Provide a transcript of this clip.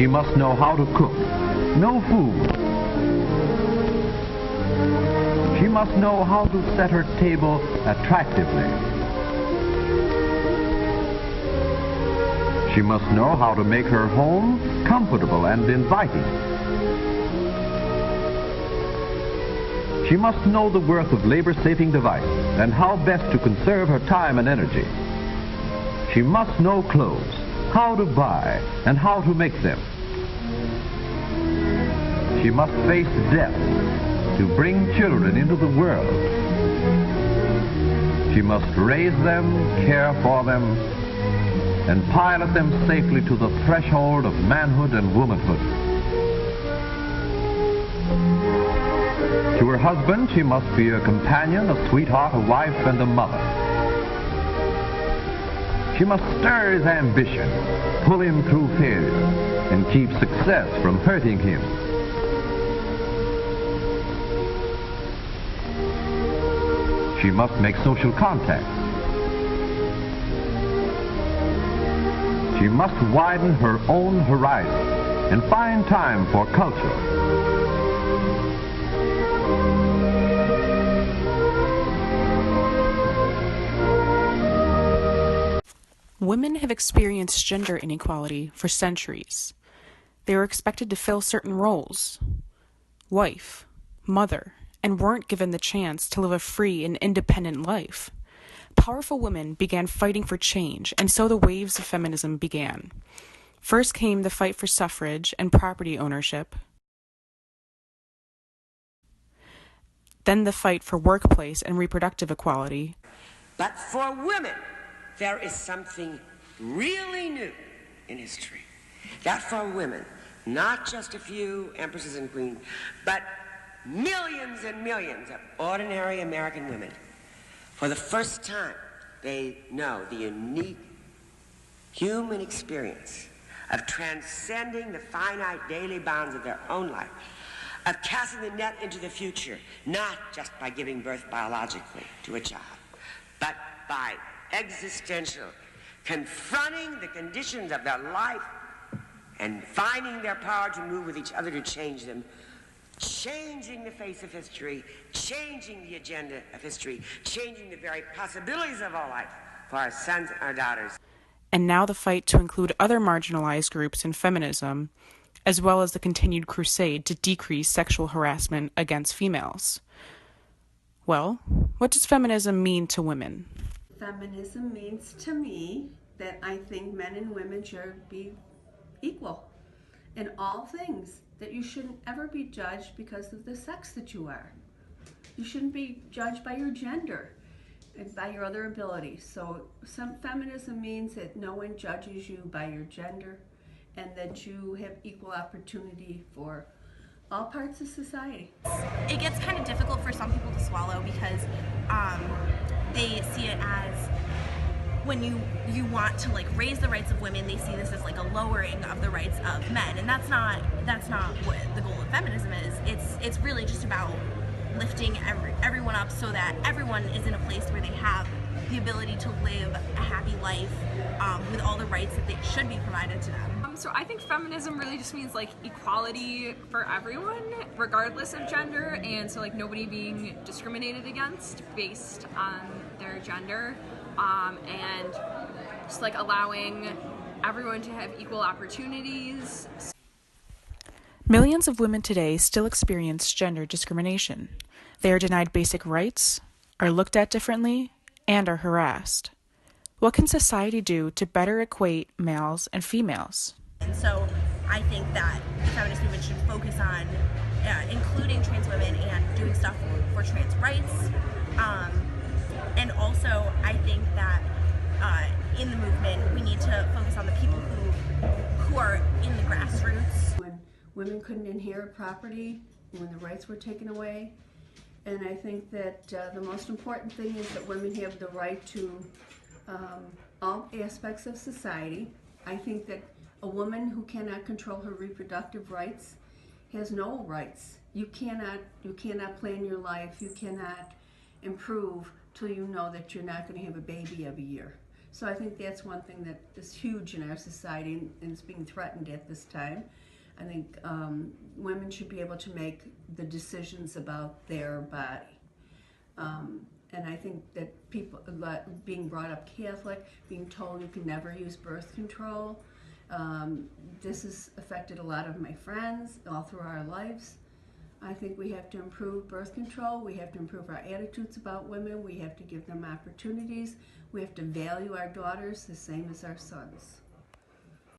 She must know how to cook, know food. She must know how to set her table attractively. She must know how to make her home comfortable and inviting. She must know the worth of labor-saving devices and how best to conserve her time and energy. She must know clothes, how to buy and how to make them. She must face death to bring children into the world. She must raise them, care for them, and pilot them safely to the threshold of manhood and womanhood. To her husband, she must be a companion, a sweetheart, a wife, and a mother. She must stir his ambition, pull him through failure, and keep success from hurting him. She must make social contact. She must widen her own horizon and find time for culture. Women have experienced gender inequality for centuries. They were expected to fill certain roles, wife, mother, and weren't given the chance to live a free and independent life. Powerful women began fighting for change, and so the waves of feminism began. First came the fight for suffrage and property ownership. Then the fight for workplace and reproductive equality. But for women, there is something really new in history. That for women, not just a few empresses and queens, but millions and millions of ordinary American women, for the first time, they know the unique human experience of transcending the finite daily bounds of their own life, of casting the net into the future, not just by giving birth biologically to a child, but by existential, confronting the conditions of their life and finding their power to move with each other to change them, changing the face of history, changing the agenda of history, changing the very possibilities of our life for our sons and our daughters. And now the fight to include other marginalized groups in feminism, as well as the continued crusade to decrease sexual harassment against females. Well, what does feminism mean to women? Feminism means to me that I think men and women should be equal in all things, that you shouldn't ever be judged because of the sex that you are. You shouldn't be judged by your gender and by your other abilities. So feminism means that no one judges you by your gender and that you have equal opportunity for all parts of society. It gets kind of difficult for some people to swallow because they see it as when you want to like raise the rights of women, they see this as like a lowering of the rights of men, and that's not what the goal of feminism is. It's really just about lifting everyone up so that everyone is in a place where they have the ability to live a happy life with all the rights that they should be provided to them. So I think feminism really just means like equality for everyone, regardless of gender, and so like nobody being discriminated against based on their gender, and just like allowing everyone to have equal opportunities. Millions of women today still experience gender discrimination. They are denied basic rights, are looked at differently, and are harassed. What can society do to better equate males and females? And so I think that the feminist movement should focus on including trans women and doing stuff for trans rights. And also I think that in the movement we need to focus on the people who are in the grassroots. When women couldn't inherit property, when the rights were taken away, and I think that the most important thing is that women have the right to all aspects of society. I think that a woman who cannot control her reproductive rights has no rights. You cannot plan your life, you cannot improve till you know that you're not going to have a baby every year. So I think that's one thing that is huge in our society and is being threatened at this time. I think women should be able to make the decisions about their body. And I think that people, being brought up Catholic, being told you can never use birth control, this has affected a lot of my friends all through our lives. I think we have to improve birth control. We have to improve our attitudes about women. We have to give them opportunities. We have to value our daughters the same as our sons.